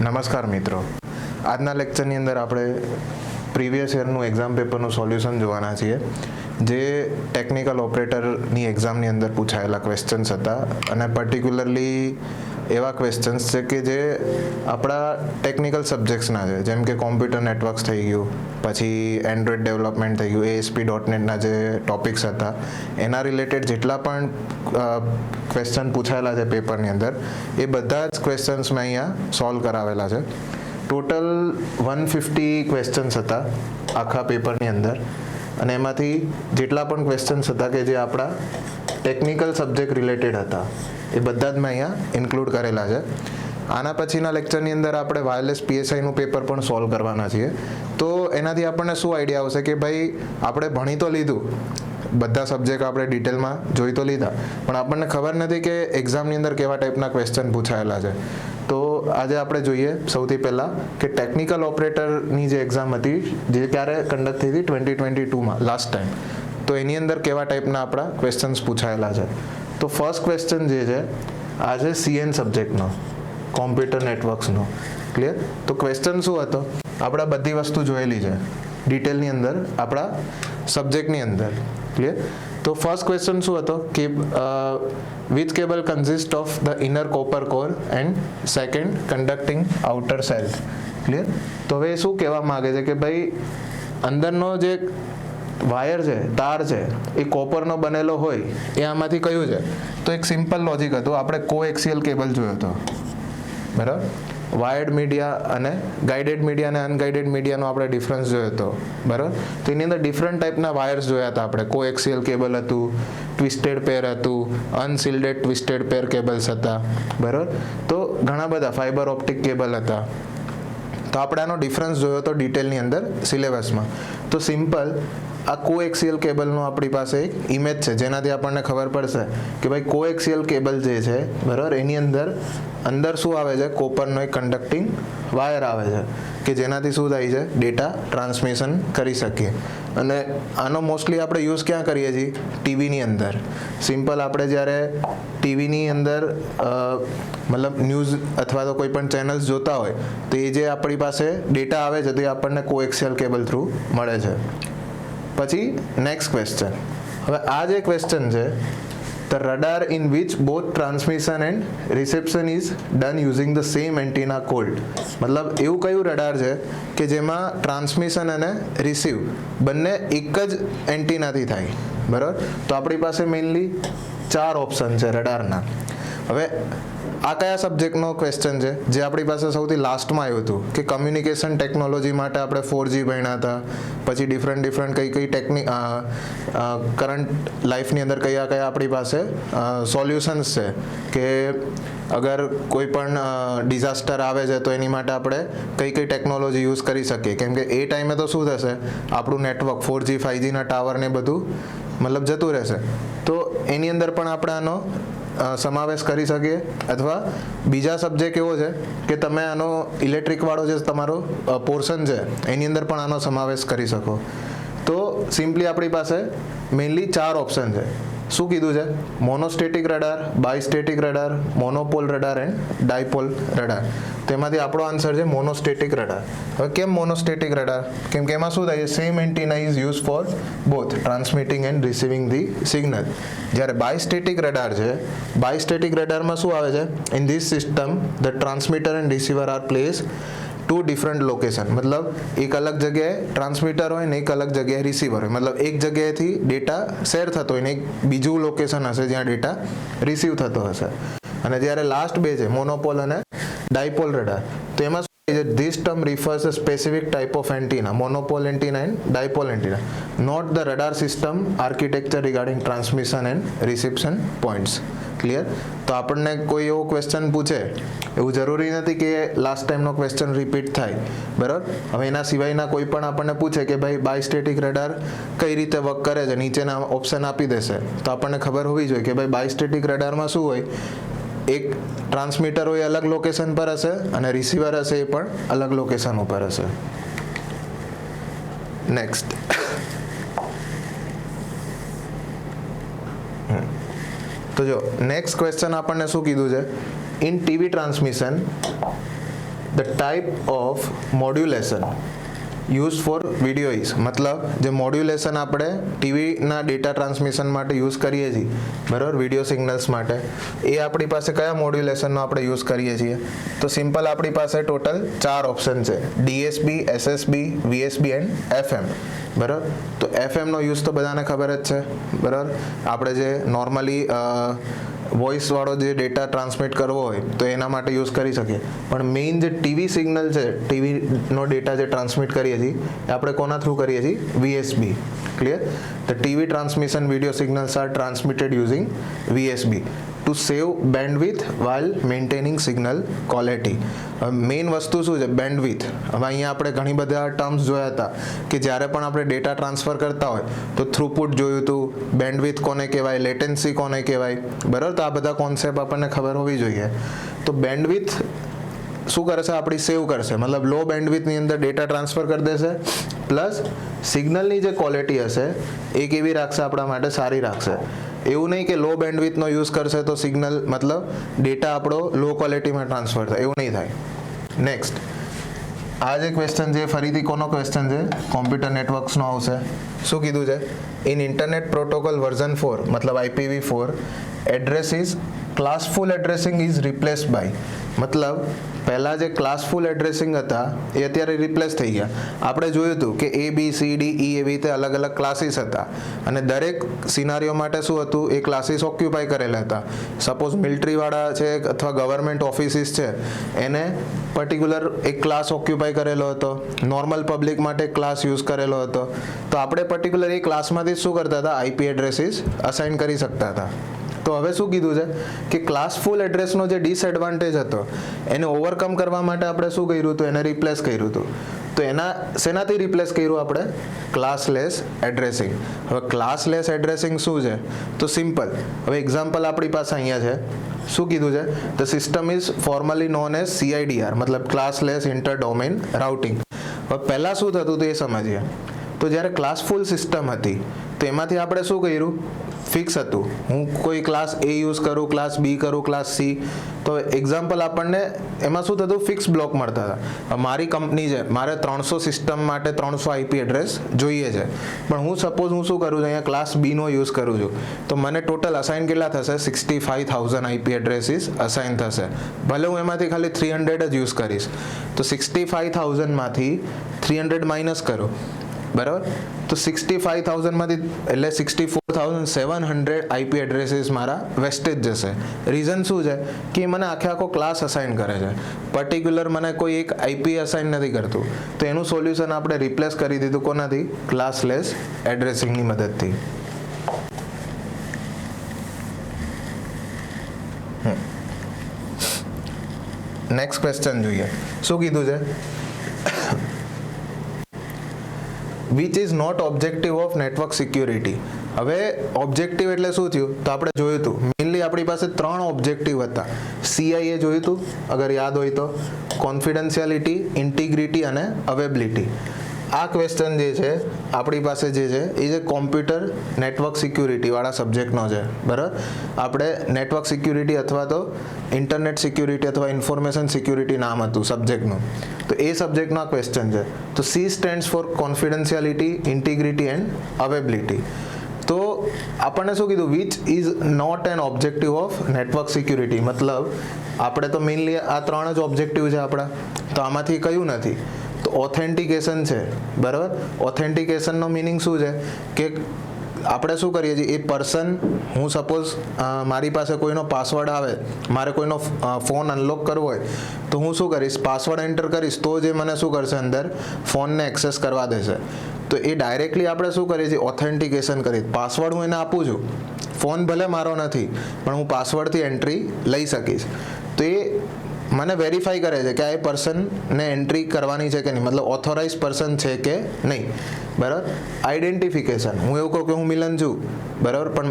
નમસ્કાર મિત્રો, આજના લેક્ચરની અંદર આપણે પ્રીવિયસ યરનું એક્ઝામ પેપરનું સોલ્યુશન જોવાના છીએ, જે ટેકનિકલ ઓપરેટરની એક્ઝામની અંદર પૂછાયેલા ક્વેશ્ચન્સ હતા અને પર્ટિક્યુલરલી એવા ક્વેશ્ચન્સ છે કે જે આપણા ટેકનિકલ સબ્જેક્ટ્સના છે, જેમ કે કોમ્પ્યુટર નેટવર્ક્સ થઈ ગયું, પછી એન્ડ્રોઇડ ડેવલપમેન્ટ થઈ ગયું, ASP.NETના જે ટોપિક્સ હતા એના રિલેટેડ જેટલા પણ ક્વેશ્ચન પૂછાયેલા છે પેપરની અંદર, એ બધા જ ક્વેશ્ચન્સ મેં અહીંયા સોલ્વ કરાવેલા છે. ટોટલ 150 ક્વેશ્ચન્સ હતા આખા પેપરની અંદર, અને એમાંથી જેટલા પણ ક્વેશ્ચન્સ હતા કે જે આપણા ટેકનિકલ સબ્જેક્ટ રિલેટેડ હતા એ બધા જ મેં અહીંયા ઇન્ક્લુડ કરેલા છે. આના પછીના લેક્ચરની અંદર આપણે વાયરલેસ PSIનું પેપર પણ સોલ્વ કરવાના છીએ. તો એનાથી આપણને શું આઈડિયા આવશે કે ભાઈ આપણે ભણી તો લીધું, બધા સબ્જેક્ટ આપણે ડિટેલમાં જોઈ તો લીધા, પણ આપણને ખબર નથી કે એક્ઝામની અંદર કેવા ટાઈપના ક્વેશ્ચન પૂછાયેલા છે. તો આજે આપણે જોઈએ સૌથી પહેલાં કે ટેકનિકલ ઓપરેટરની જે એક્ઝામ હતી, જે ક્યારે કન્ડક્ટ થઈ હતી 2022માં લાસ્ટ ટાઈમ, તો એની અંદર કેવા ટાઈપના આપણા ક્વેશ્ચન્સ પૂછાયેલા છે. તો ફર્સ્ટ ક્વેશ્ચન જે છે આ છે CN સબ્જેક્ટનો, કોમ્પ્યુટર નેટવર્ક્સનો. ક્લિયર? તો ક્વેશ્ચન શું હતો? આપણે બધી વસ્તુ જોયેલી છે ડિટેલની અંદર આપણા સબ્જેક્ટની અંદર. ક્લિયર? તો ફર્સ્ટ ક્વેશ્ચન શું હતો કે which cable consists of the inner copper core and second conducting outer shell. Clear? તો હવે શું કહેવા માંગે છે કે ભાઈ અંદરનો જે વાયર છે, તાર છે, એ કોપરનો બનેલો હોય એ આમાંથી કયું છે? તો એક સિમ્પલ લોજિક હતું, આપણે કોએક્સિયલ કેબલ જોયો હતો, બરાબર? વાયર્ડ મીડિયા અને ગાઇડેડ મીડિયા અને અનગાઇડેડ મીડિયાનો આપણે ડિફરન્સ જોયો હતો, બરાબર? તો એની અંદર ડિફરન્ટ ટાઈપના વાયર્સ જોયા હતા આપણે. કોએક્સિયલ કેબલ હતું, ટ્વિસ્ટેડ પેર હતું, અનસિલ્ડેડ ટ્વિસ્ટેડ પેર કેબલ્સ હતા, બરાબર? તો ઘણા બધા ફાઇબર ઓપ્ટિક કેબલ હતા. તો આપણે આનો ડિફરન્સ જોયો હતો ડિટેલની અંદર સિલેબસમાં. તો સિમ્પલ આ કોએક્સિયલ કેબલનો આપણી પાસે એક ઇમેજ છે, જેનાથી આપણને ખબર પડશે કે ભાઈ કોએક્સિયલ કેબલ જે છે, બરાબર, એની અંદર શું આવે છે? કોપરનો એક કન્ડક્ટિંગ વાયર આવે છે કે જેનાથી શું થાય છે? ડેટા ટ્રાન્સમિશન કરી શકીએ. અને આનો મોસ્ટલી આપણે યુઝ ક્યાં કરીએ છીએ? ટીવીની અંદર. સિમ્પલ આપણે જ્યારે ટીવીની અંદર મતલબ ન્યૂઝ અથવા તો કોઈ પણ ચેનલ્સ જોતા હોય તો એ જે આપણી પાસે ડેટા આવે છે તો એ આપણને કોએક્સિયલ કેબલ થ્રુ મળે છે. પછી નેક્સ્ટ ક્વેશ્ચન. હવે આ જે ક્વેશ્ચન છે, the radar in which both transmission and reception is done using the same antenna called. મતલબ એવું કયું રડાર છે કે જેમાં ટ્રાન્સમિશન અને રિસીવ બંને એક જ એન્ટીનાથી થાય, બરાબર? તો આપણી પાસે મેઇનલી 4 ઓપ્શન છે રડારના. હવે આ કયા સબ્જેક્ટનો ક્વેશ્ચન છે જે આપણી પાસે સૌથી લાસ્ટમાં આવ્યું હતું કે કમ્યુનિકેશન ટેકનોલોજી માટે આપણે 4G ભણ્યા હતા, પછી ડિફરન્ટ કઈ કરંટ લાઈફની અંદર કયા આપણી પાસે સોલ્યુશન્સ છે કે અગર કોઈ પણ ડિઝાસ્ટર આવે છે તો એની માટે આપણે કઈ ટેકનોલોજી યુઝ કરી શકીએ, કેમ કે એ ટાઈમે તો શું થશે, આપણું નેટવર્ક 4G 5Gના ટાવર ને બધું મતલબ જતું રહેશે. તો એની અંદર પણ આપણે આનો સમાવેશ કરી શકીએ. અથવા બીજા સબ્જેક્ટ એવો છે કે તમે આનો ઇલેક્ટ્રિક વાળો જે તમારો પોર્શન છે એની અંદર પણ આનો સમાવેશ કરી શકો. તો સિમ્પલી આપણી પાસે મેઇનલી 4 ઓપ્શન છે. શું કીધું છે? Monostatic radar, bistatic radar, monopole radar and dipole radar. તો એમાંથી આપણો આન્સર છે મોનોસ્ટેટિક રડાર. હવે કેમ મોનોસ્ટેટિક રડાર? કેમ કે એમાં શું થાય છે? Same antenna is use for both transmitting and receiving the signal. જ્યારે બાયસ્ટેટિક રડાર છે, બાયસ્ટેટિક રડારમાં શું આવે છે? In this system the transmitter and receiver are place to different location. મતલબ એક અલગ જગ્યાએ ટ્રાન્સમીટર હોય ને એક અલગ જગ્યાએ રિસીવર હોય. મતલબ એક જગ્યાએથી ડેટા શેર થતો હોય ને એક બીજું લોકેશન હશે જ્યાં ડેટા રિસીવ થતો હશે. અને જ્યારે લાસ્ટ બે છે મોનોપોલ અને ડાયપોલ રડાર, તો એમાં this term refers a specific type of antenna, monopole antenna and dipole antenna, not the radar system architecture regarding transmission and reception points. Clear? તો આપણને કોઈ એવો ક્વેશ્ચન પૂછે, એવું જરૂરી નથી કે લાસ્ટ ટાઈમનો ક્વેશ્ચન રિપીટ થાય, બરાબર? હવે એના સિવાયના કોઈ પણ આપણને પૂછે કે ભાઈ બાયસ્ટેટિક રડાર કઈ રીતે વર્ક કરે છે, નીચેના ઓપ્શન આપી દેશે, તો આપણને ખબર હોવી જોઈએ કે ભાઈ બાયસ્ટેટિક રડારમાં શું હોય? એક ટ્રાન્સમીટર હોય અલગ લોકેશન પર હશે અને રિસીવર હશે એ પણ અલગ લોકેશન ઉપર હશે. નેક્સ્ટ. તો જો નેક્સ્ટ ક્વેશ્ચન આપણને શું કીધું છે? In TV transmission the type of modulation use for video is, મતલબ જે મોડ્યુલેશન આપણે ટીવીના ડેટા ટ્રાન્સમિશન માટે યુઝ કરીએ છીએ, બરાબર, વિડીયો સિગ્નલ્સ માટે, એ આપણી પાસે કયા મોડ્યુલેશનનો આપણે યુઝ કરીએ છીએ? તો સિમ્પલ આપણી પાસે ટોટલ 4 ઓપ્શન છે, ડીએસબી, એસએસબી, વીએસબી એન્ડ એફએમ, બરાબર. તો એફએમનો યુઝ તો બધાને ખબર જ છે, બરાબર. આપણે જે નોર્મલી વોઇસવાળો જે ડેટા ટ્રાન્સમિટ કરવો હોય તો એના માટે યુઝ કરી શકીએ, પણ મેઇન જે ટીવી સિગ્નલ છે, ટીવીનો ડેટા જે ટ્રાન્સમિટ કરીએ છીએ એ આપણે કોના થ્રુ કરીએ છીએ? VSB. Clear? The TV transmission video signals are transmitted using VSB to save bandwidth while maintaining signal quality. Main વસ્તુ શું છે? બેન્ડવિથ. હવે અહીંયા આપણે ઘણી બધા ટર્મ્સ જોયા હતા કે જ્યારે પણ આપણે ડેટા ટ્રાન્સફર કરતા હોય તો થ્રુપુટ જોયું હતું, બેન્ડવિથ કોને કહેવાય, લેટન્સી કોને કહેવાય, બરાબર. તો આ બધા કોન્સેપ્ટ આપણને ખબર હોવી જોઈએ. તો બેન્ડવિથ શું કરશે? આપણી સેવ કરશે, મતલબ લો બેન્ડવિથની અંદર ડેટા ટ્રાન્સફર કરી દેશે, પ્લસ સિગ્નલની જે ક્વોલિટી હશે એ કેવી રાખશે? આપણા માટે સારી રાખશે. એવું નહીં કે લો બેન્ડવિથનો યુઝ કરશે તો સિગ્નલ મતલબ ડેટા આપણો લો ક્વોલિટીમાં ટ્રાન્સફર થાય, એવું નહીં થાય. નેક્સ્ટ, આ જે ક્વેશ્ચન છે ફરીથી કોનો ક્વેશ્ચન છે? કોમ્પ્યુટર નેટવર્ક્સનો આવશે. શું કીધું છે? ઇન ઇન્ટરનેટ પ્રોટોકોલ વર્ઝન 4 મતલબ IPv4 address is classful addressing is replaced by, મતલબ પહેલાં જે ક્લાસફુલ એડ્રેસિંગ હતા એ અત્યારે રિપ્લેસ થઈ ગયા. આપણે જોયું હતું કે ABCDE એવી રીતે અલગ અલગ ક્લાસીસ હતા અને દરેક સિનારીઓ માટે શું હતું? એ ક્લાસીસ ઓક્યુપાય કરેલા હતા. સપોઝ મિલિટરીવાળા છે અથવા ગવર્મેન્ટ ઓફિસીસ છે એને પર્ટિક્યુલર એક ક્લાસ ઓક્યુપાય કરેલો હતો, નોર્મલ પબ્લિક માટે એક ક્લાસ યુઝ કરેલો હતો. તો આપણે પર્ટિક્યુલર એ ક્લાસમાંથી શું કરતા હતા? IP એડ્રેસીસ અસાઇન કરી શકતા હતા. તો હવે શું કીધું છે કે ક્લાસફુલ એડ્રેસનો જે ડિસએડવાન્ટેજ હતો એને ઓવરકમ કરવા માટે આપણે શું કર્યું હતું? એને રિપ્લેસ કર્યું હતું. તો એના શેનાથી રિપ્લેસ કર્યું આપણે? ક્લાસલેસ એડ્રેસિંગ. હવે ક્લાસલેસ એડ્રેસિંગ શું છે? તો સિમ્પલ, હવે એક્ઝામ્પલ આપણી પાસે અહીંયા છે. શું કીધું છે? The system is formally known as CIDR, મતલબ ક્લાસલેસ ઇન્ટર ડોમેન રાઉટિંગ. હવે પહેલાં શું થતું હતું એ સમજીએ. તો જ્યારે ક્લાસફુલ સિસ્ટમ હતી તો એમાંથી આપણે શું કર્યું? ફિક્સ હતું, હું કોઈ ક્લાસ A યુઝ કરું, ક્લાસ B કરું, ક્લાસ C. તો એક્ઝામ્પલ આપણને એમાં શું થતું? ફિક્સ બ્લોક મળતા હતા. મારી કંપની છે, મારે 300 સિસ્ટમ માટે 300 IP એડ્રેસ જોઈએ છે, પણ હું સપોઝ હું શું કરું છું? અહીંયા ક્લાસ B નો યુઝ કરું છું, તો મને ટોટલ અસાઇન કેટલા થશે? 65,000 IP એડ્રેસીસ અસાઇન થશે. ભલે હું એમાંથી ખાલી 300 જ યુઝ કરીશ, તો 65,000માંથી 300 માઇનસ કરો, બરાબર. તો 65,000માંથી એટલે 64,700 IP એડ્રેસીસ મારા વેસ્ટેજ જશે. રીઝન શું છે? કે મને આખો ક્લાસ અસાઇન કરે છે, પર્ટિક્યુલર મને કોઈ એક IP અસાઇન નથી કરતું. તો એનું સોલ્યુશન આપણે રિપ્લેસ કરી દીધું કોનાથી? ક્લાસલેસ એડ્રેસિંગની મદદથી. નેક્સ્ટ ક્વેશ્ચન જોઈએ. શું કીધું છે? Which is not objective of network security. હવે ઓબ્જેક્ટિવ એટલે શું થયું? તો આપણે જોયું હતું મેઇનલી આપણી પાસે 3 ઓબ્જેક્ટિવ હતા. CIA જોયું હતું અગર યાદ હોય તો, કોન્ફિડન્શિયાલિટી, ઇન્ટિગ્રિટી અને અવેબિલિટી. આ ક્વેશ્ચન જે છે આપણી પાસે જે છે એ જે કોમ્પ્યુટર નેટવર્ક સિક્યુરિટી વાળા સબ્જેક્ટનો છે, બરાબર. આપણે નેટવર્ક સિક્યુરિટી અથવા તો ઇન્ટરનેટ સિક્યુરિટી અથવા ઇન્ફોર્મેશન સિક્યુરિટી નામ હતું સબ્જેક્ટનું. તો એ સબ્જેક્ટનો આ ક્વેશ્ચન છે. તો C stands for confidentiality, integrity and availability. તો આપણને શું કીધું? Which is not an objective of network security. મતલબ આપણે તો મેઇનલી આ 3 જ ઓબ્જેક્ટિવ છે આપણા, તો આમાંથી કયું નથી? તો ઓથેન્ટિકેશન છે, બરાબર. ઓથેન્ટિકેશનનો મિનિંગ શું છે? કે આપણે શું કરીએ છીએ? એ પર્સન, હું સપોઝ મારી પાસે કોઈનો પાસવર્ડ આવે, મારે કોઈનો ફોન અનલોક કરવો હોય તો હું શું કરીશ? પાસવર્ડ એન્ટર કરીશ તો જે મને શું કરશે? અંદર ફોનને એક્સેસ કરવા દેશે. તો એ ડાયરેક્ટલી આપણે શું કરીએ છીએ? ઓથેન્ટિકેશન કરીએ. પાસવર્ડ હું એને આપું છું, ફોન ભલે મારો નથી પણ હું પાસવર્ડથી એન્ટ્રી લઈ શકીશ. તો એ મને વેરીફાઈ કરે છે કે આ એ પર્સનને એન્ટ્રી કરવાની છે કે નહીં, મતલબ ઓથોરાઇઝ પર્સન છે કે નહીં, બરાબર. આઈડેન્ટિફિકેશન, હું એવું કહું કે હું મિલન છું, બરાબર, પણ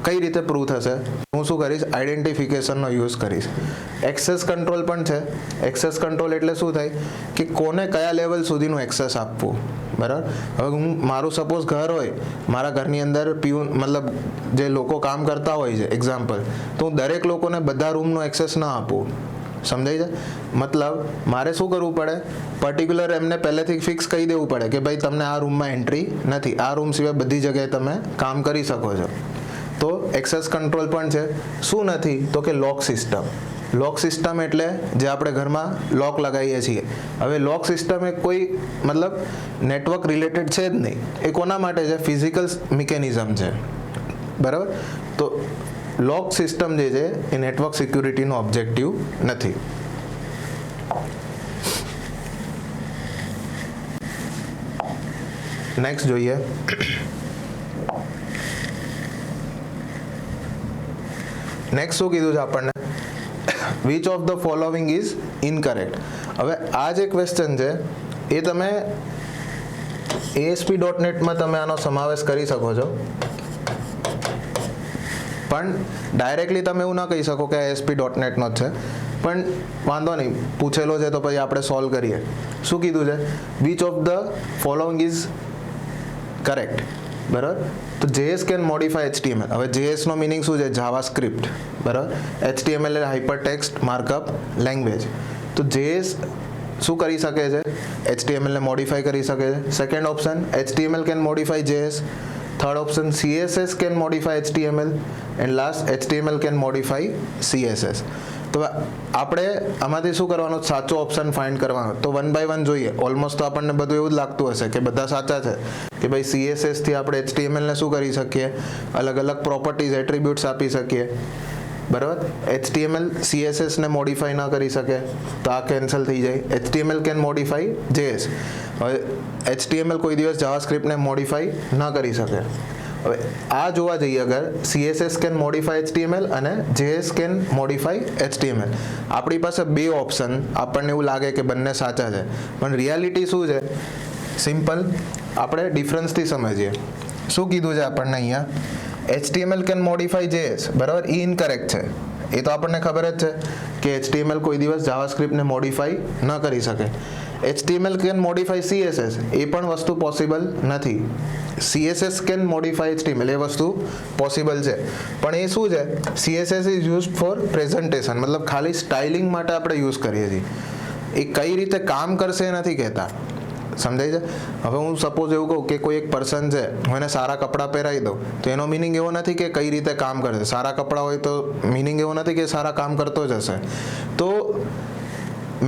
કઈ રીતે પ્રૂવ થશે? હું શું કરીશ? આઈડેન્ટિફિકેશનનો યુઝ કરીશ. એક્સેસ કંટ્રોલ પણ છે. એક્સેસ કંટ્રોલ એટલે શું થાય? કે કોને કયા લેવલ સુધીનું એક્સેસ આપવું, બરાબર. હવે હું મારું સપોઝ ઘર હોય, મારા ઘરની અંદર પ્યુન મતલબ જે લોકો કામ કરતા હોય છે એક્ઝામ્પલ, તો હું દરેક લોકોને બધા રૂમનો એક્સેસ ના આપું, સમજાય છે? મતલબ મારે શું કરવું પડે, પર્ટિક્યુલર એમને પહેલેથી ફિક્સ કહી દેવું પડે કે ભાઈ તમને આ રૂમમાં એન્ટ્રી નથી, આ રૂમ સિવાય બધી જગ્યાએ તમે કામ કરી શકો છો. તો એક્સેસ કંટ્રોલ પણ છે. શું નથી તો કે લોક સિસ્ટમ. લોક સિસ્ટમ એટલે જે આપણે ઘરમાં લોક લગાવીએ છીએ. હવે લોક સિસ્ટમ એ કોઈ મતલબ નેટવર્ક રિલેટેડ છે જ નહીં. એ કોના માટે છે? ફિઝિકલ મિકેનિઝમ છે, બરાબર. તો લોક સિસ્ટમ જે છે એ નેટવર્ક સિક્યુરિટીનો ઓબ્જેક્ટિવ નથી. નેક્સ્ટ જોઈએ. નેક્સ્ટ શું કીધું છે આપણને? Which of the following is incorrect. હવે આ જે ક્વેશ્ચન છે એ તમે ASP.NETમાં તમે આનો સમાવેશ કરી શકો છો, પણ ડાયરેક્ટલી તમે એવું ના કહી શકો કે ASP.NETનો જ છે. પણ વાંધો નહીં, પૂછેલો છે તો પછી આપણે સોલ્વ કરીએ. શું કીધું છે? Which of the following is correct, બરાબર. તો JS કેન મોડિફાય HTML. હવે JS નો મિનિંગ શું છે? જાવાસ્ક્રિપ્ટ, બરાબર. HTML એટલે હાઇપરટેક્સ્ટ માર્કઅપ લેંગ્વેજ. તો JS શું કરી શકે છે? HTML ને મોડિફાઈ કરી શકે છે. Second option HTML can modify JS. Third option CSS can modify HTML. And last HTML can modify CSS. તો આપણે આમાંથી શું કરવાનું? સાચો ઓપ્શન ફાઇન્ડ કરવાનો. તો વન બાય વન જોઈએ. ઓલમોસ્ટ તો આપણને બધું એવું જ લાગતું હશે કે બધા સાચા છે, કે ભાઈ CSS થી આપણે HTML ને શું કરી શકીએ? અલગ અલગ પ્રોપર્ટીઝ, એટ્રીબ્યુટ્સ આપી શકીએ, બરાબર. HTML CSS ને મોડિફાઈ ના કરી શકે તો આ કેન્સલ થઈ જાય. HTML can modify JS. હવે HTML કોઈ દિવસ જાવાસ્ક્રિપ્ટને મોડિફાઈ ના કરી શકે. હવે આ જોવા જઈએ, અગર CSS કેન મોડિફાઈ HTML અને JS કેન મોડિફાઈ HTML, આપણી પાસે બે ઓપ્શન, આપણને એવું લાગે કે બંને સાચા છે, પણ રિયાલિટી શું છે? સિમ્પલ, આપણે ડિફરન્સથી સમજીએ. શું કીધું છે આપણને અહીંયા? HTML કેન મોડિફાઈ JS, બરાબર, એ ઇનકરેક્ટ છે. એ તો આપણને ખબર જ છે કે HTML કોઈ દિવસ જાવાસ્ક્રિપ્ટને મોડિફાઈ ન કરી શકે. HTML કેન મોડિફાઈ CSS, એ પણ વસ્તુ પોસિબલ નથી. CSS કેન મોડિફાઈ HTML, એ વસ્તુ પોસિબલ છે, પણ એ શું છે? CSS is used four presentation, મતલબ ખાલી સ્ટાઇલિંગ માટે આપણે યુઝ કરીએ છીએ. એ કઈ રીતે કામ કરશે એ નથી કહેતા. સમજાય છે? હવે હું સપોઝ એવું કહું કે કોઈ એક પર્સન છે, હું એને સારા કપડાં પહેરાવી દઉં, તો એનો મિનિંગ એવો નથી કે કઈ રીતે કામ કરશે. સારા કપડાં હોય તો મિનિંગ એવો નથી કે સારા કામ કરતો જ હશે. તો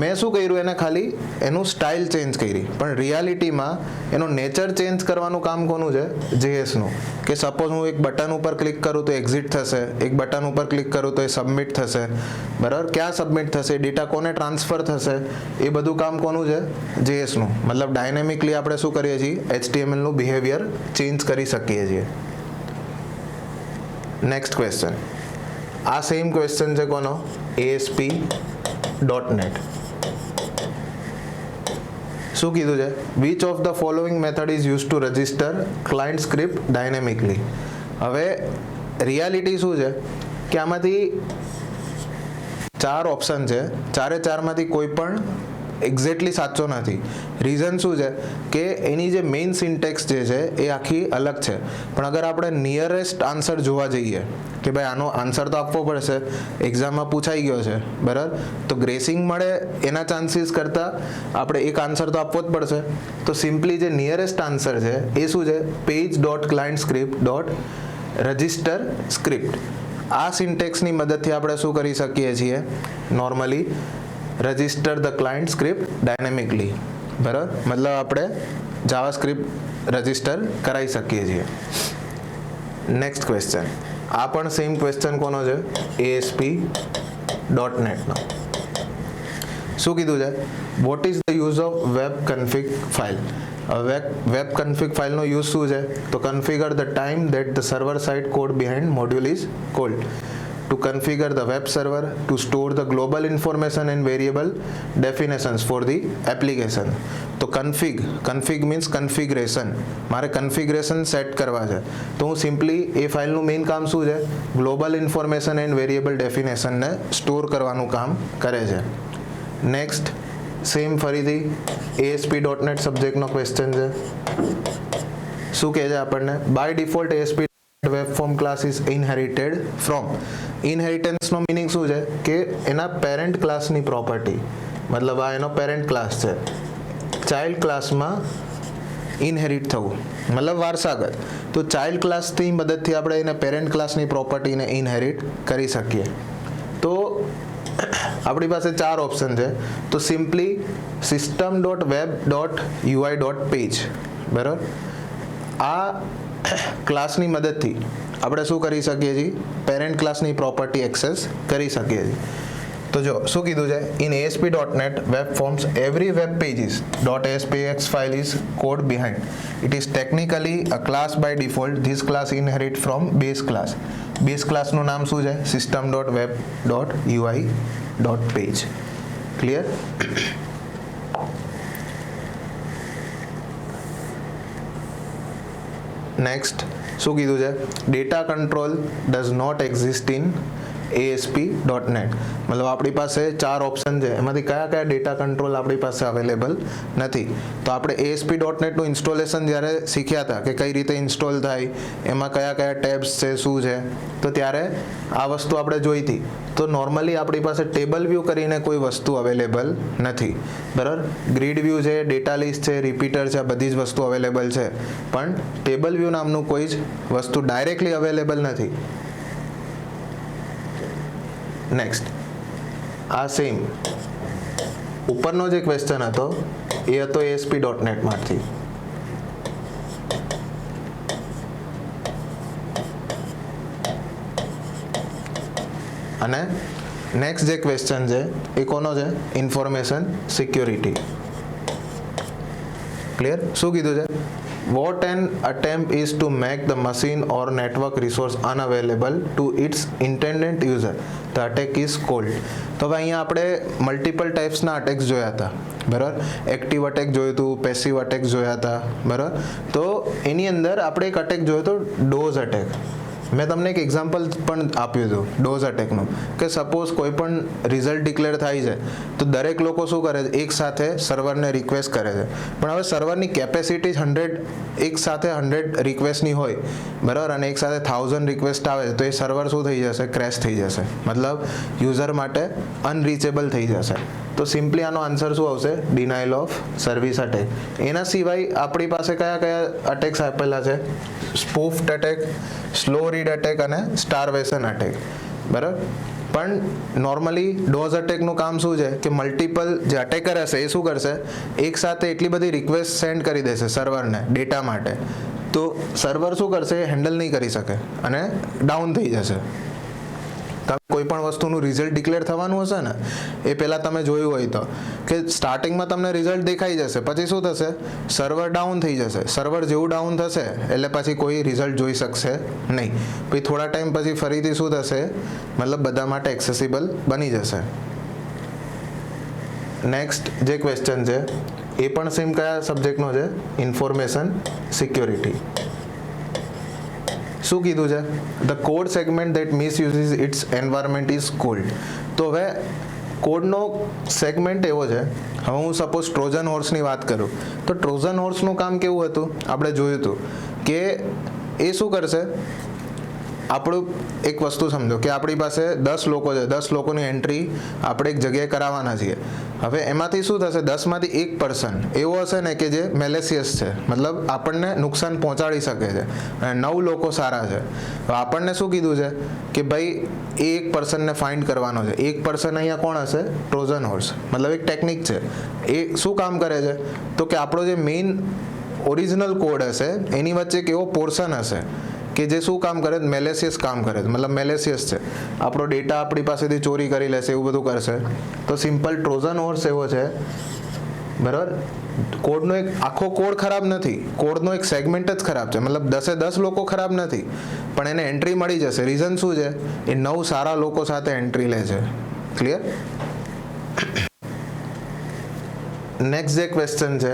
મેં શું કર્યું? એને ખાલી એનું સ્ટાઇલ ચેન્જ કરી, પણ રિયાલિટીમાં એનો નેચર ચેન્જ કરવાનું કામ કોનું છે? JSનું. કે સપોઝ હું એક બટન ઉપર ક્લિક કરું તો એક્ઝિટ થશે, એક બટન ઉપર ક્લિક કરું તો એ સબમિટ થશે, બરાબર. ક્યાં સબમિટ થશે? ડેટા કોને ટ્રાન્સફર થશે? એ બધું કામ કોનું છે? JSનું. મતલબ ડાયનેમિકલી આપણે શું કરીએ છીએ? HTMLનું બિહેવિયર ચેન્જ કરી શકીએ છીએ. Next question. આ સેમ ક્વેશ્ચન છે કોનો? ASP.NET. શું કીધું છે? Which of the following method is use to register client script dynamically. હવે રિયાલિટી શું છે કે આમાંથી 4 ઓપ્શન છે, ચારે ચારમાંથી કોઈ પણ એક્ઝેક્ટલી સાચો નથી. રીઝન શું છે કે એની જે મેઇન સિન્ટેક્સ જે છે એ આખી અલગ છે. પણ અગર આપણે નિયરેસ્ટ આન્સર જોવા જઈએ કે ભાઈ આનો આન્સર તો આપવો પડશે, એક્ઝામમાં પૂછાઈ ગયો છે, બરાબર, તો ગ્રેસિંગ મળે એના ચાન્સીસ કરતાં આપણે એક આન્સર તો આપવો જ પડશે. તો સિમ્પલી જે નિયરેસ્ટ આન્સર છે એ શું છે? page.clientscript.register script. આ સિન્ટેક્સની મદદથી આપણે શું કરી શકીએ છીએ? Normally register the client script dynamically, બરાબર. મતલબ આપણે જાવાસ્ક્રિપ્ટ રજિસ્ટર કરાવી શકીએ છીએ. Next question. આ પણ સેમ ક્વેશ્ચન કોનો છે? ASP.NETનો. શું કીધું છે? What is the use of web config file. Web config ફાઇલનો યુઝ શું છે? તો configure the time that the server side code behind module is called. To configure the web server, to store the global information and variable definitions for the application. તો config means configuration. મારે configuration set કરવા છે, તો હું simply એ ફાઇલનું main કામ શું છે? ગ્લોબલ ઇન્ફોર્મેશન એન્ડ વેરિયેબલ ડેફિનેશનને સ્ટોર કરવાનું કામ કરે છે. નેક્સ્ટ સેમ ફરીથી ASP.NET સબ્જેક્ટનો ક્વેશ્ચન છે. શું કહે છે આપણને? By default ASP web form class is inherited from. ઇનહેરિટન્સનો મિનિંગ શું છે કે એના પેરેન્ટ ક્લાસની પ્રોપર્ટી, મતલબ આ એનો પેરેન્ટ ક્લાસ છે, ચાઇલ્ડ ક્લાસમાં ઇનહેરિટ થવું મતલબ વારસાગત. તો ચાઇલ્ડ ક્લાસની મદદથી આપણે એને પેરેન્ટ ક્લાસની પ્રોપર્ટીને ઇનહેરિટ કરી શકીએ. તો આપણી પાસે 4 ઓપ્શન છે. તો સિમ્પલી system.web.ui.page, બરાબર, આ ક્લાસની મદદથી આપણે શું કરી શકીએ છીએ, પેરેન્ટ ક્લાસની પ્રોપર્ટી એક્સેસ કરી શકીએ છીએ. તો જો શું કીધું છે, in ASP.NET web forms every web pages .aspx file is code behind. It is technically a class by default. This class inherit from base class. Base ક્લાસનું નામ શું છે, system.web.ui.page. ક્લિયર? નેક્સ્ટ શું કીધું છે, data control does not exist in ASP.NET. મતલબ આપણી પાસે 4 ઓપ્શન છે, એમાંથી કયા કયા ડેટા કંટ્રોલ આપણી પાસે અવેલેબલ નથી. તો આપણે ASP.NET નું ઇન્સ્ટોલેશન જ્યારે શીખ્યા હતા કે કઈ રીતે ઇન્સ્ટોલ થાય, એમાં કયા કયા ટેબ્સ છે, શું છે, તો ત્યારે આ વસ્તુ આપણે જોઈ હતી. તો નોર્મલી આપણી પાસે ટેબલ વ્યૂ કરીને કોઈ વસ્તુ અવેલેબલ નથી, બરાબર. ગ્રીડ વ્યૂ છે, ડેટા લિસ્ટ છે, રિપીટર છે, આ બધી જ વસ્તુ અવેલેબલ છે, પણ ટેબલ વ્યૂ નામનું કોઈ જ વસ્તુ ડાયરેક્ટલી અવેલેબલ નથી. નેક્સ્ટ આ સેમ ઉપરનો જે ક્વેશ્ચન હતો એ હતો ASP.NET માંથી. અને નેક્સ્ટ જે ક્વેશ્ચન છે એ કોનો છે, ઇન્ફોર્મેશન સિક્યોરિટી. ક્લિયર? શું કીધું છે, what an attempt is to make the machine or network resource unavailable to its intended user, the attack is called. તો હવે અહીંયા આપણે મલ્ટિપલ ટાઈપ્સના અટેક્સ જોયા હતા, બરાબર. એક્ટિવ અટેક જોયું હતું, પેસિવ અટેક જોયા હતા, બરાબર. તો એની અંદર આપણે એક અટેક જોયો હતો, ડોઝ અટેક. મેં તમને એક એક્ઝામ્પલ પણ આપ્યું હતું ડોઝ અટેકનું, કે સપોઝ કોઈ પણ રિઝલ્ટ ડિક્લેર થાય છે તો દરેક લોકો શું કરે છે, એક સાથે સર્વરને રિક્વેસ્ટ કરે છે. પણ હવે સર્વરની કેપેસિટી 100, એક સાથે 100 રિક્વેસ્ટની હોય, બરાબર, અને એક સાથે 1000 રિક્વેસ્ટ આવે છે, તો એ સર્વર શું થઈ જશે, ક્રેશ થઈ જશે, મતલબ યુઝર માટે અનરીચેબલ થઈ જશે. તો સિમ્પલી આનો આન્સર શું આવશે, ડિનાયલ ઓફ સર્વિસ અટેક. એના સિવાય આપણી પાસે કયા કયા અટેક્સ આપેલા છે, સ્પૂફ્ડ અટેક, સ્લો રીડ અટેક અને સ્ટારવેશન અટેક, બરાબર. પણ નોર્મલી ડોઝ અટેકનું કામ શું છે કે મલ્ટિપલ જે અટેકર હશે એ શું કરશે, એક સાથે એટલી બધી રિક્વેસ્ટ સેન્ડ કરી દેશે સર્વરને ડેટા માટે, તો સર્વર શું કરશે, હેન્ડલ નહીં કરી શકે અને ડાઉન થઈ જશે. તમે કોઈ પણ વસ્તુનું રિઝલ્ટ ડિક્લેર થવાનું હશે ને, એ પહેલાં તમે જોયું હોય તો કે સ્ટાર્ટિંગમાં તમને રિઝલ્ટ દેખાઈ જશે, પછી શું થશે, સર્વર ડાઉન થઈ જશે. સર્વર જેવું ડાઉન થશે એટલે પછી કોઈ રિઝલ્ટ જોઈ શકશે નહીં. પછી થોડા ટાઈમ પછી ફરીથી શું થશે, મતલબ બધા માટે એક્સેસિબલ બની જશે. નેક્સ્ટ જે ક્વેશ્ચન છે એ પણ સેમ કયા સબ્જેક્ટનો છે, ઇન્ફોર્મેશન સિક્યોરિટી. શું કીધું છે, the code segment that misuses its environment is called. તો હવે કોડનો સેગમેન્ટ એવો છે, હવે હું સપોઝ ટ્રોજન હોર્સની વાત કરું તો ટ્રોજન હોર્સનું કામ કેવું હતું, આપણે જોયું હતું કે એ શું કરશે, આપણું એક વસ્તુ સમજો કે આપણી પાસે 10 લોકો છે, 10 લોકોની એન્ટ્રી આપણે એક જગ્યાએ કરાવવાના છીએ. હવે એમાંથી શું થશે, 10માંથી 1% એવો હશે ને કે જે મેલેસિયસ છે, મતલબ આપણને નુકસાન પહોંચાડી શકે છે, અને 9 લોકો સારા છે. તો આપણને શું કીધું છે કે ભાઈ એ 1%ને ફાઇન્ડ કરવાનો છે. 1% અહીંયા કોણ હશે, ટ્રોજન હોર્સ, મતલબ એક ટેકનિક છે. એ શું કામ કરે છે તો કે આપણો જે મેઇન ઓરિજિનલ કોડ હશે એની વચ્ચે એક એવો પોર્શન હશે કે જે શું કામ કરે, મેલેસિયસ કામ કરે, મતલબ મેલેસિયસ છે, આપણો ડેટા આપણી પાસેથી ચોરી કરી લેશે, એવું બધું કરશે. તો સિમ્પલ ટ્રોજન હોર્સ એવો છે, બરાબર. કોડનો એક આખો કોડ ખરાબ નથી, કોડનો એક સેગમેન્ટ જ ખરાબ છે, મતલબ 10 લોકો ખરાબ નથી, પણ એને એન્ટ્રી મળી જશે. રીઝન શું છે, એ 9 સારા લોકો સાથે એન્ટ્રી લે છે. ક્લિયર? નેક્સ્ટ જે ક્વેશ્ચન છે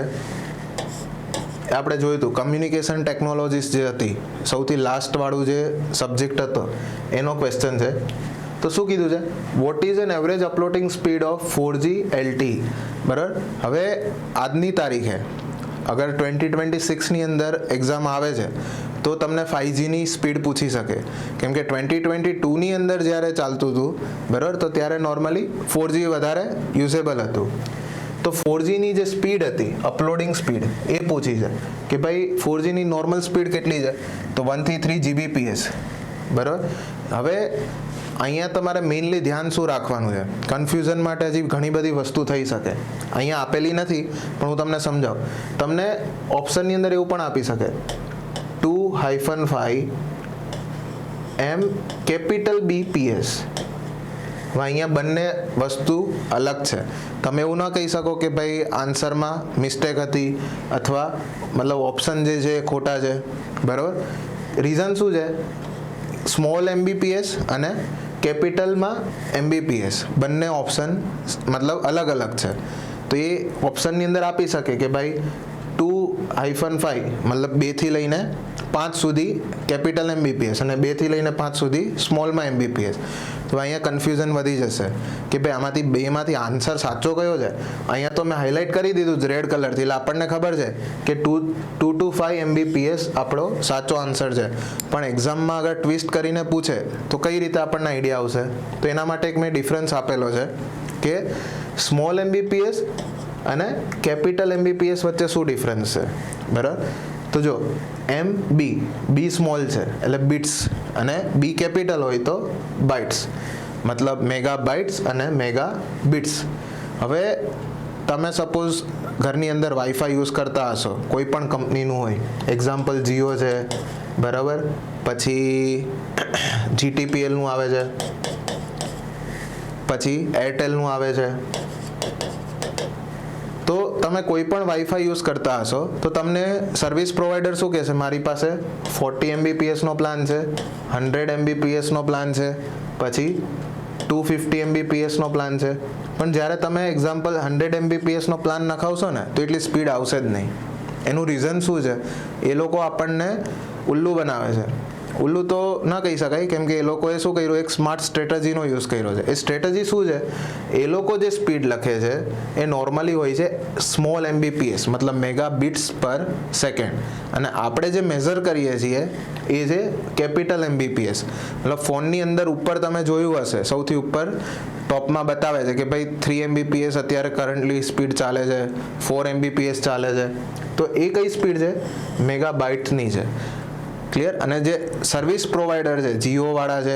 આપણે જોયું હતું, કમ્યુનિકેશન ટેકનોલોજીસ જે હતી, સૌથી લાસ્ટ વાળું જે સબ્જેક્ટ હતો એનો ક્વેશ્ચન છે. તો શું કીધું છે, what is an average uploading speed of 4G LTE. બરાબર. હવે આજની તારીખે અગર 2026ની અંદર એક્ઝામ આવે છે તો તમને 5Gની સ્પીડ પૂછી શકે, કેમ કે 2022ની અંદર જ્યારે ચાલતું હતું બરાબર, તો ત્યારે નોર્મલી 4G વધારે યુઝેબલ હતું. તો 4Gની જે સ્પીડ હતી, અપલોડિંગ સ્પીડ, એ પૂછી છે કે ભાઈ 4Gની નોર્મલ સ્પીડ કેટલી છે, તો 1 થી 3 Gbps બરાબર. હવે અહીંયા તમારે મેઇનલી ધ્યાન શું રાખવાનું છે, કન્ફ્યુઝન માટે હજી ઘણી બધી વસ્તુ થઈ શકે, અહીંયા આપેલી નથી પણ હું તમને સમજાવું. તમને ઓપ્શનની અંદર એવું પણ આપી શકે 2-5 M કેપિટલ BPS. અહીંયા બંને વસ્તુ અલગ છે. તમે એવું ન કહી શકો કે ભાઈ આન્સરમાં મિસ્ટેક હતી અથવા મતલબ ઓપ્શન જે છે ખોટા છે બરાબર. રીઝન શું છે, સ્મોલ MBPS અને કેપિટલમાં MBPS બંને ઓપ્શન મતલબ અલગ અલગ છે. તો એ ઓપ્શનની અંદર આપી શકે કે ભાઈ 2-5 મતલબ 2 થી લઈને 5 સુધી કેપિટલ MBPS અને 2 થી લઈને 5 સુધી સ્મોલમાં MBPS. તો અહીંયા કન્ફ્યુઝન વધી જશે કે ભાઈ આમાંથી બેમાંથી આન્સર સાચો કયો છે. અહીંયા તો મેં હાઇલાઇટ કરી દીધું જ રેડ કલરથી, એટલે આપણને ખબર છે કે 2 to 5 MBPS આપણો સાચો આન્સર છે. પણ એક્ઝામમાં અગર ટ્વિસ્ટ કરીને પૂછે તો કઈ રીતે આપણને આઈડિયા આવશે. તો એના માટે એક મેં ડિફરન્સ આપેલો છે કે સ્મોલ MBPS અને કેપિટલ MBPS વચ્ચે શું ડિફરન્સ છે બરાબર. તો જો બી સ્મોલ છે એટલે બિટ્સ અને બી કેપિટલ હોય તો બાઇટ્સ, મતલબ મેગા બાઇટ્સ અને મેગા બિટ્સ. હવે તમે સપોઝ ઘરની અંદર વાઈફાઈ યુઝ કરતા હશો, કોઈ પણ કંપનીનું હોય, એક્ઝામ્પલ જીઓ છે બરાબર, પછી GTPLનું આવે છે, પછી એરટેલનું આવે છે. તો તમે કોઈ પણ વાઈફાઈ યુઝ કરતા હશો તો તમને સર્વિસ પ્રોવાઈડર શું કહેશે, મારી પાસે 40 MBPS નો પ્લાન છે, 100 MBPS નો પ્લાન છે, પછી 250 MBPS નો પ્લાન છે. પણ જ્યારે તમે એક્ઝામ્પલ 100 MBPS નો પ્લાન નખાવશો ને તો એટલી સ્પીડ આવશે જ નહીં. એનું રીઝન શું છે, એ લોકો આપણને ઉલ્લુ બનાવે છે. ઉલ્લુ તો ન કહી શકાય, કેમ કે એ લોકોએ શું કર્યું, એક સ્માર્ટ સ્ટ્રેટેજીનો યુઝ કર્યો છે. એ સ્ટ્રેટેજી શું છે, એ લોકો જે સ્પીડ લખે છે એ નોર્મલી હોય છે સ્મોલ MBPS મતલબ મેગા બિટ્સ પર સેકન્ડ, અને આપણે જે મેઝર કરીએ છીએ એ છે કેપિટલ MBPS. મતલબ ફોનની અંદર ઉપર તમે જોયું હશે, સૌથી ઉપર ટોપમાં બતાવે છે કે ભાઈ 3 MBPS અત્યારે કરન્ટલી સ્પીડ ચાલે છે, 4 MBPS ચાલે છે. તો એ કઈ સ્પીડ છે, મેગા બાઇટ્સની છે. ક્લિયર. અને જે સર્વિસ પ્રોવાઈડર છે, જીઓ વાળા છે,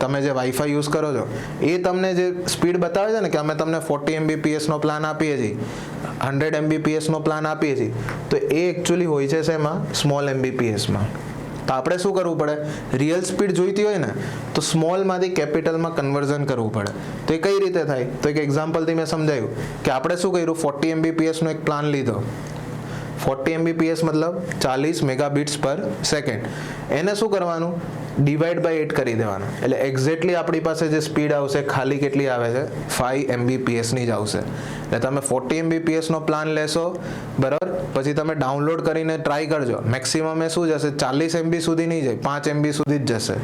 તમે જે વાઈફાઈ યુઝ કરો છો, એ તમને જે સ્પીડ બતાવે છે ને કે અમે તમને 40 MBPS નો પ્લાન આપીએ છીએ, 100 MBPS નો પ્લાન આપીએ છીએ, તો એ એકચ્યુઅલી હોય છે શેમાં, સ્મોલ MBPSમાં. તો આપણે શું કરવું પડે, રિયલ સ્પીડ જોઈતી હોય ને તો સ્મોલમાંથી કેપિટલમાં કન્વર્ઝન કરવું પડે. તો એ કઈ રીતે થાય, તો એક એક્ઝામ્પલથી મેં સમજાવ્યું કે આપણે શું કર્યું, 40 MBPS નો એક પ્લાન લીધો. 40 MBPS મતલબ 40 મેગાબિટ્સ પર સેકન્ડ. એને શું કરવાનું, ડિવાઈડ બાય 8 કરી દેવાનું, એટલે એક્ઝેક્ટલી આપણી પાસે જે સ્પીડ આવશે ખાલી કેટલી આવે છે, 5 MBPS ની જ આવશે. એટલે તમે 40 MBPS નો પ્લાન લેશો બરાબર, પછી તમે ડાઉનલોડ કરીને ટ્રાય કરજો, મેક્સિમમ એ શું જશે, 40 MB સુધી નહીં જાય, 5 MB સુધી જ જશે,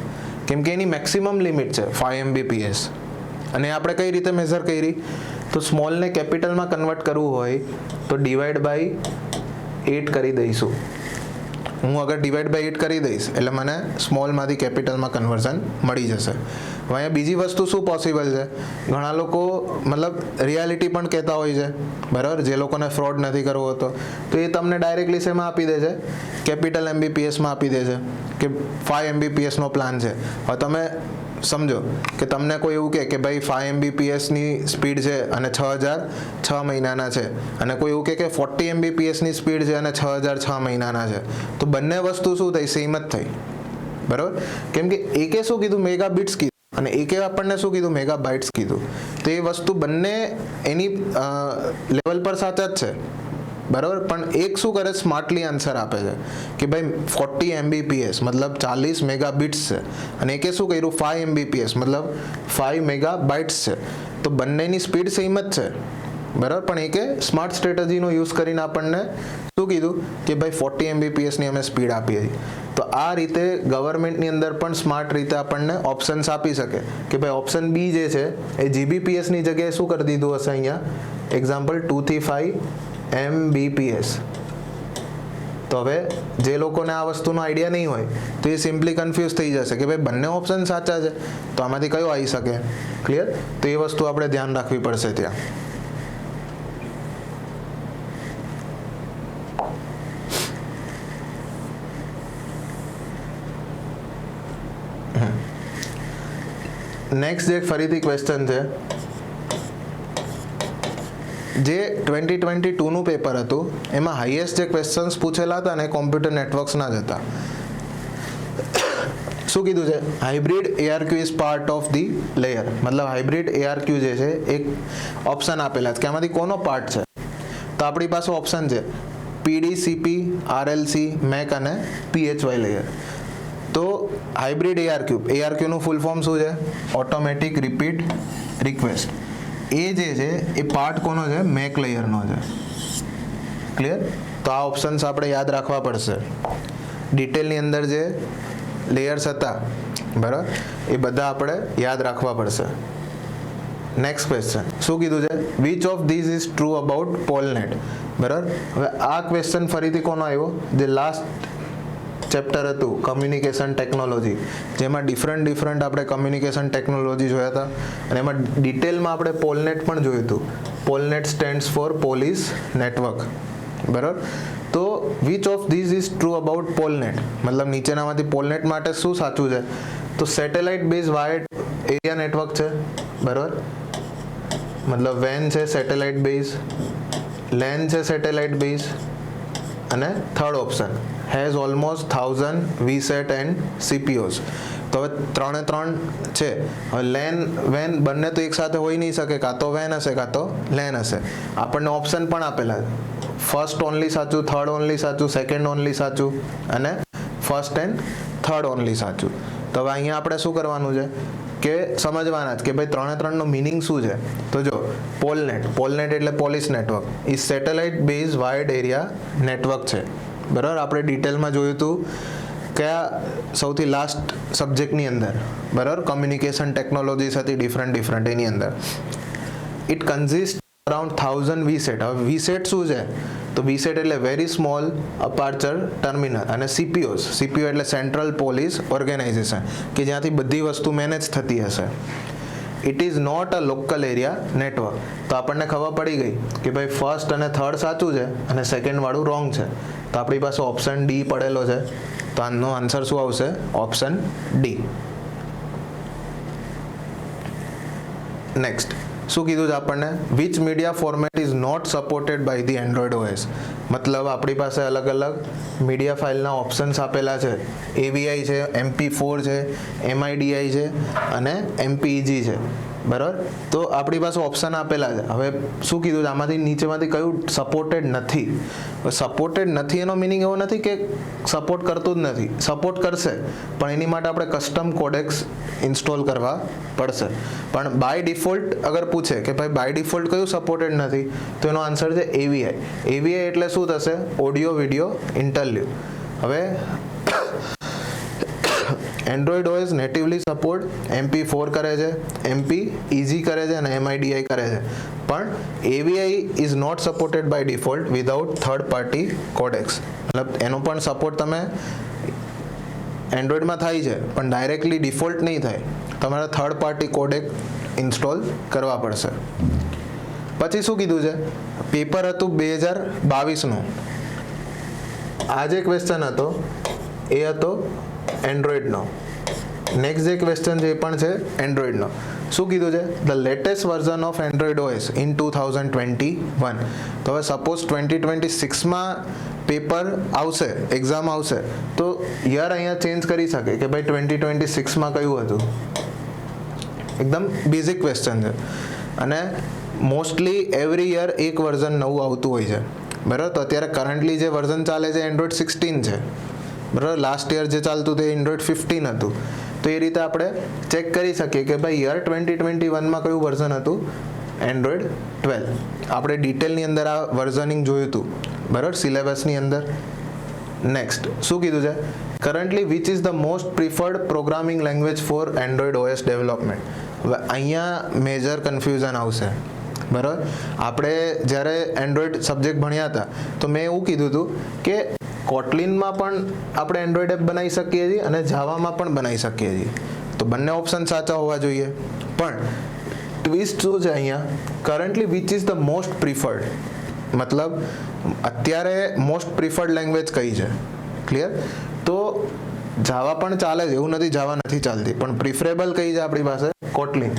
કેમ કે એની મેક્સિમમ લિમિટ છે 5 MBPS. અને આપણે કઈ રીતે મેઝર કરી, તો સ્મોલને કેપિટલમાં કન્વર્ટ કરવું હોય તો ડિવાઈડ બાય 8 કરી દઈશું. હું અગર ડિવાઈડ બાય 8 કરી દઈશ એટલે મને સ્મોલમાંથી કેપિટલમાં કન્વર્ઝન મળી જશે. હવે અહીંયા બીજી વસ્તુ શું પોસિબલ છે, ઘણા લોકો મતલબ રિયાલિટી પણ કહેતા હોય છે બરાબર, જે લોકોને ફ્રોડ નથી કરવો હતો, તો એ તમને ડાયરેક્ટલી શેમાં આપી દે છે, કેપિટલ MBPSમાં આપી દે છે કે 5 MBPS નો પ્લાન છે. હવે તમે સમજો કે તમને કોઈ એવું કે ભાઈ 5 MBPS ની સ્પીડ છે અને 6000 6 મહિનાના છે, અને કોઈ એવું કે 40 MBPS ની સ્પીડ છે અને 6000 6 મહિનાના છે, તો બંને વસ્તુ શું થઈ, સેમ જ થઈ બરાબર. કેમ કે એકે શું કીધું, મેગા બિટ્સ કીધું, અને એકે આપણને શું કીધું, મેગા બાઇટ્સ કીધું. તો એ વસ્તુ બંને એની લેવલ પર સાચા જ છે બરાબર. પણ એક શું કરે, સ્માર્ટલી આન્સર આપે છે કે ભાઈ 40 MBPS મતલબ 40 મેગા બિટ્સ છે, અને એકે શું કર્યું, 5 MBPS મતલબ 5 મેગા બાઇટ્સ છે. તો બંનેની સ્પીડ સેમ જ છે બરાબર, પણ એકે સ્માર્ટ સ્ટ્રેટેજીનો યુઝ કરીને આપણને શું કીધું કે ભાઈ 40 MBPS ની અમે સ્પીડ આપીએ છીએ. તો આ રીતે ગવર્મેન્ટની અંદર પણ સ્માર્ટ રીતે આપણને ઓપ્શન્સ આપી શકે કે ભાઈ ઓપ્શન બી જે છે એ GBPS ની જગ્યાએ શું કરી દીધું હશે, અહીંયા એક્ઝામ્પલ 2 થી 5 MBPS તો હવે જે લોકોને આ વસ્તુનો આઈડિયા નહીં હોય તો એ સિમ્પલી કન્ફ્યુઝ થઈ જશે કે ભાઈ બંને ઓપ્શન સાચા છે, તો આમાંથી કયો આવી શકે. ક્લિયર? તો એ વસ્તુ આપણે ધ્યાન રાખવી પડશે ત્યાં. નેક્સ્ટ જે ફરીથી ક્વેશ્ચન છે, જે 2022નું પેપર હતું એમાં હાઈએસ્ટ જે ક્વેશ્ચન્સ પૂછેલા હતા ને કોમ્પ્યુટર નેટવર્ક્સના જ હતા. શું કીધું છે? Hybrid ARQ is part of the layer. મતલબ હાઇબ્રિડ ARQ જે છે એક ઓપ્શન આપેલા છે કે આમાંથી કોનો પાર્ટ છે. તો આપણી પાસે ઓપ્શન છે PDCP, RLC, MEC અને PHY લેયર. તો હાઇબ્રિડ ARQ નું ફૂલ ફોર્મ શું છે? Automatic repeat request. એ જે છે એ પાર્ટ કોનો છે? MEC લેયરનો છે. ક્લિયર? તો આ ઓપ્શન્સ આપણે યાદ રાખવા પડશે. ડિટેલની અંદર જે લેયર્સ હતા બરાબર એ બધા આપણે યાદ રાખવા પડશે. નેક્સ્ટ ક્વેશ્ચન શું કીધું છે? Which of these is true about Polnet. બરાબર, હવે આ ક્વેશ્ચન ફરીથી કોનો આવ્યો? જે લાસ્ટ ચેપ્ટર હતું કમ્યુનિકેશન ટેકનોલોજી, જેમાં ડિફરન્ટ આપણે કમ્યુનિકેશન ટેકનોલોજી જોયા હતા અને એમાં ડિટેલમાં આપણે પોલનેટ પણ જોયું હતું. Polnet stands for police network. બરાબર, તો which of these is true about Polnet. મતલબ નીચેનામાંથી પોલનેટ માટે શું સાચું છે? તો satellite base wired area network છે. બરાબર, મતલબ વેન છે સેટેલાઇટ બેઝ, લેન છે સેટેલાઇટ બેઝ, અને third option has almost 1000 VSAT and CPOs. તો હવે 3 છે. હવે લેન વેન બંને તો એક સાથે હોઈ નહીં શકે, કાં તો વેન હશે કાં તો લેન હશે. આપણને ઓપ્શન પણ આપેલા છે. ફર્સ્ટ ઓનલી સાચું, થર્ડ ઓનલી સાચું, સેકન્ડ ઓનલી સાચું અને ફર્સ્ટ એન્ડ થર્ડ ઓનલી સાચું. તો હવે અહીંયા આપણે શું કરવાનું છે કે સમજવાના જ કે ભાઈ 3 નો મિનિંગ શું છે. તો જો પોલનેટ એટલે પોલીસ નેટવર્ક એ satellite base wired area network છે. બરાબર, આપણે ડિટેલમાં જોયું હતું કયા સૌથી લાસ્ટ સબ્જેક્ટની અંદર. બરાબર, કમ્યુનિકેશન ટેકનોલોજીસ હતી ડિફરન્ટ એની અંદર. It consist around 1000 VSAT. હવે VSAT શું છે? તો VSAT એટલે વેરી સ્મોલ અપાર્ચર ટર્મિનલ, અને CPO એટલે સેન્ટ્રલ પોલીસ ઓર્ગેનાઇઝેશન, કે જ્યાંથી બધી વસ્તુ મેનેજ થતી હશે. It is not a local area network. તો આપણને ખબર પડી ગઈ કે ભાઈ ફર્સ્ટ અને થર્ડ સાચું છે અને સેકન્ડ વાળું રોંગ છે. તો આપણી પાસે ઓપ્શન ડી પડેલો છે. તો આનો આન્સર શું આવશે? Option D. નેક્સ્ટ શું કીધું છે આપણને? Which media format is not supported by the Android OS. મતલબ આપણી પાસે અલગ અલગ મીડિયા ફાઇલના ઓપ્શન્સ આપેલા છે. AVI છે, MP4 છે, MIDI છે અને MPEG છે. બરાબર, તો આપણી પાસે ઓપ્શન આપેલા છે. હવે શું કીધું છે? આમાંથી નીચેમાંથી કયું સપોર્ટેડ નથી. સપોર્ટેડ નથી એનો મિનિંગ એવો નથી કે સપોર્ટ કરતું જ નથી, સપોર્ટ કરશે, પણ એની માટે આપણે કસ્ટમ કોડેક્સ ઇન્સ્ટોલ કરવા પડશે. પણ બાય ડિફોલ્ટ અગર પૂછે કે ભાઈ બાય ડિફોલ્ટ કયું સપોર્ટેડ નથી, તો એનો આન્સર છે AVI એટલે શું થશે? Audio video interlude. હવે એન્ડ્રોઈડ OS નેટિવલી સપોર્ટ MP4 કરે છે, MPEG કરે છે અને MIDI કરે છે. પણ AVI is not supported by default without third party codecs. મતલબ એનો પણ સપોર્ટ તમે એન્ડ્રોઈડમાં થાય છે પણ ડાયરેક્ટલી ડિફોલ્ટ નહીં થાય, તમારે થર્ડ પાર્ટી કોડેક ઇન્સ્ટોલ કરવા પડશે. પછી શું કીધું છે? પેપર હતું 2022નું. આ જે ક્વેશ્ચન હતો એ હતો એન્ડ્રોઈડનો. નેક્સ્ટ જે ક્વેશ્ચન છે એ પણ છે એન્ડ્રોઈડનો. શું કીધું છે? The latest version of Android OS in 2021. તો હવે સપોઝ 2026માં પેપર આવશે, એક્ઝામ આવશે, તો યર અહીંયા ચેન્જ કરી શકે કે ભાઈ 2026માં કયું હતું. એકદમ બેઝિક ક્વેશ્ચન છે અને મોસ્ટલી એવરી યર એક વર્ઝન નવું આવતું હોય છે. બરાબર, તો અત્યારે કરન્ટલી જે વર્ઝન ચાલે છે એન્ડ્રોઈડ 16 છે. બરાબર, લાસ્ટ યર જે ચાલતું હતું એ એન્ડ્રોઈડ 15 હતું. તો એ રીતે આપણે ચેક કરી શકીએ કે ભાઈ યર 2021માં કયું વર્ઝન હતું? એન્ડ્રોઈડ 12. આપણે ડિટેલની અંદર આ વર્ઝનિંગ જોયું હતું. બરાબર, સિલેબસની અંદર. નેક્સ્ટ શું કીધું છે? Currently which is the most preferred programming language for Android OS development. હવે અહીંયા મેજર કન્ફ્યુઝન આવશે. બરાબર, આપણે જ્યારે એન્ડ્રોઈડ સબ્જેક્ટ ભણ્યા હતા તો મેં એવું કીધું હતું કે કોટલિનમાં પણ આપણે એન્ડ્રોઈડ એપ બનાવી શકીએ છીએ અને જાવામાં પણ બનાવી શકીએ છીએ. તો બંને ઓપ્શન સાચા હોવા જોઈએ. પણ ટ્વિસ્ટ શું છે અહીંયા, currently which is the most preferred, મતલબ અત્યારે મોસ્ટ પ્રિફર્ડ લેંગ્વેજ કઈ છે? ક્લિયર? તો જાવા પણ ચાલે છે, એવું નથી જાવા નથી ચાલતી, પણ પ્રિફરેબલ કઈ છે આપણી પાસે? કોટલિન.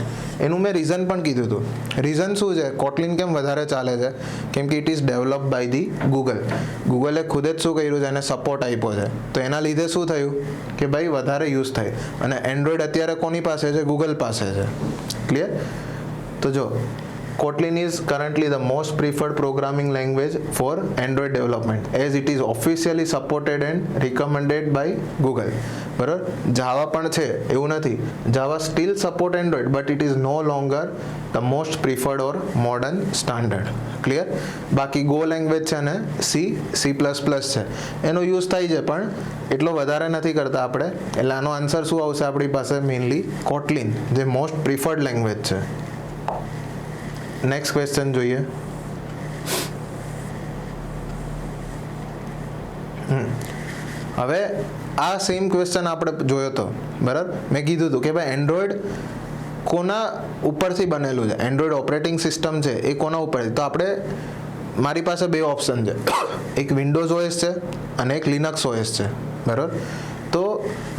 એનું મેં રીઝન પણ કીધું હતું. રીઝન શું છે કોટલિન કેમ વધારે ચાલે છે? કેમ કે it is develop by the ગૂગલે ખુદ જ શું કર્યું છે, એને સપોર્ટ આપ્યો છે. તો એના લીધે શું થયું કે ભાઈ વધારે યુઝ થાય. અને એન્ડ્રોઈડ અત્યારે કોની પાસે છે? ગૂગલ પાસે છે. ક્લિયર? તો જો Kotlin is currently the most preferred programming language for Android development as it is officially supported and recommended by Google. બરાબર? જાવા પણ છે, એવું નથી. જાવા still support Android but it is no longer the most preferred or modern standard. Clear? બાકી go language છે ને C++ છે, એનો યુઝ થાય છે પણ એટલો વધારે નથી કરતા આપણે. એટલે આનો આન્સર શું આવશે આપણી પાસે? મેઇનલી કોટલિન, જે મોસ્ટ પ્રિફર્ડ લેંગ્વેજ છે. નેક્સ્ટ ક્વેશ્ચન જોઈએ. હવે આ સેમ ક્વેશ્ચન આપણે જોયો હતો, બરાબર? મેં કીધું હતું કે ભાઈ એન્ડ્રોઈડ કોના ઉપરથી બનેલું છે? એન્ડ્રોઈડ ઓપરેટિંગ સિસ્ટમ છે એ કોના ઉપરથી? તો આપણે, મારી પાસે બે ઓપ્શન છે, એક વિન્ડોઝ ઓએસ છે અને એક લિનક્સ ઓએસ છે, બરાબર? તો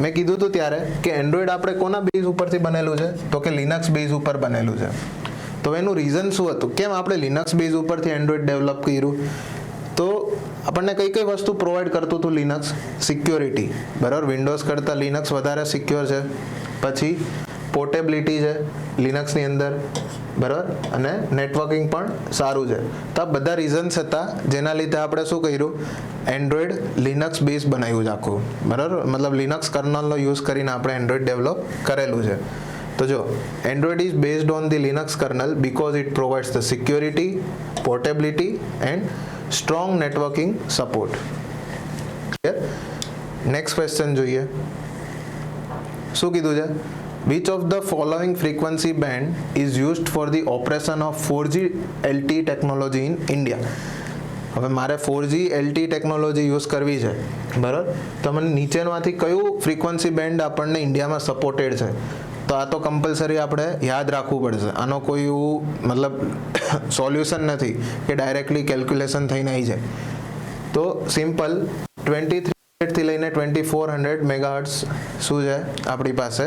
મેં કીધું હતું ત્યારે કે એન્ડ્રોઈડ આપણે કોના બેઝ ઉપરથી બનેલું છે? તો કે લિનક્સ બેઝ ઉપર બનેલું છે. તો એનું રીઝન શું હતું? કેમ આપણે લિનક્સ બેઝ ઉપરથી એન્ડ્રોઈડ ડેવલપ કર્યું? તો આપણને કઈ કઈ વસ્તુ પ્રોવાઈડ કરતું હતું લિનક્સ? સિક્યોરિટી, બરાબર? વિન્ડોઝ કરતાં લિનક્સ વધારે સિક્યોર છે. પછી પોર્ટેબિલિટી છે લિનક્સની અંદર, બરાબર? અને નેટવર્કિંગ પણ સારું છે. તો આ બધા રીઝન્સ હતા જેના લીધે આપણે શું કર્યું? એન્ડ્રોઈડ લિનક્સ બેઝ બનાવ્યું છે આખું, બરાબર? મતલબ લિનક્સ કર્નલનો યુઝ કરીને આપણે એન્ડ્રોઈડ ડેવલપ કરેલું છે. તો જો Android is based on the Linux kernel because it provides the security, portability and strong networking support. Clear? Next question જોઈએ. શું કીધું છે? Which of the following frequency band is used for the operation of 4G LTE technology in India? હવે મારે 4G LTE technology use કરવી છે, બરાબર? તો મને નીચેમાંથી કયું ફ્રીક્વન્સી બેન્ડ આપણને ઇન્ડિયામાં સપોર્ટેડ છે? તો આ તો કમ્પલસરી આપણે યાદ રાખવું પડશે. આનો કોઈ એવું મતલબ સોલ્યુશન નથી કે ડાયરેક્ટલી કેલ્ક્યુલેશન થઈને આવી જાય. તો સિમ્પલ 2300 થી લઈને 2400 મેગાહર્ટ્ઝ શું છે આપણી પાસે,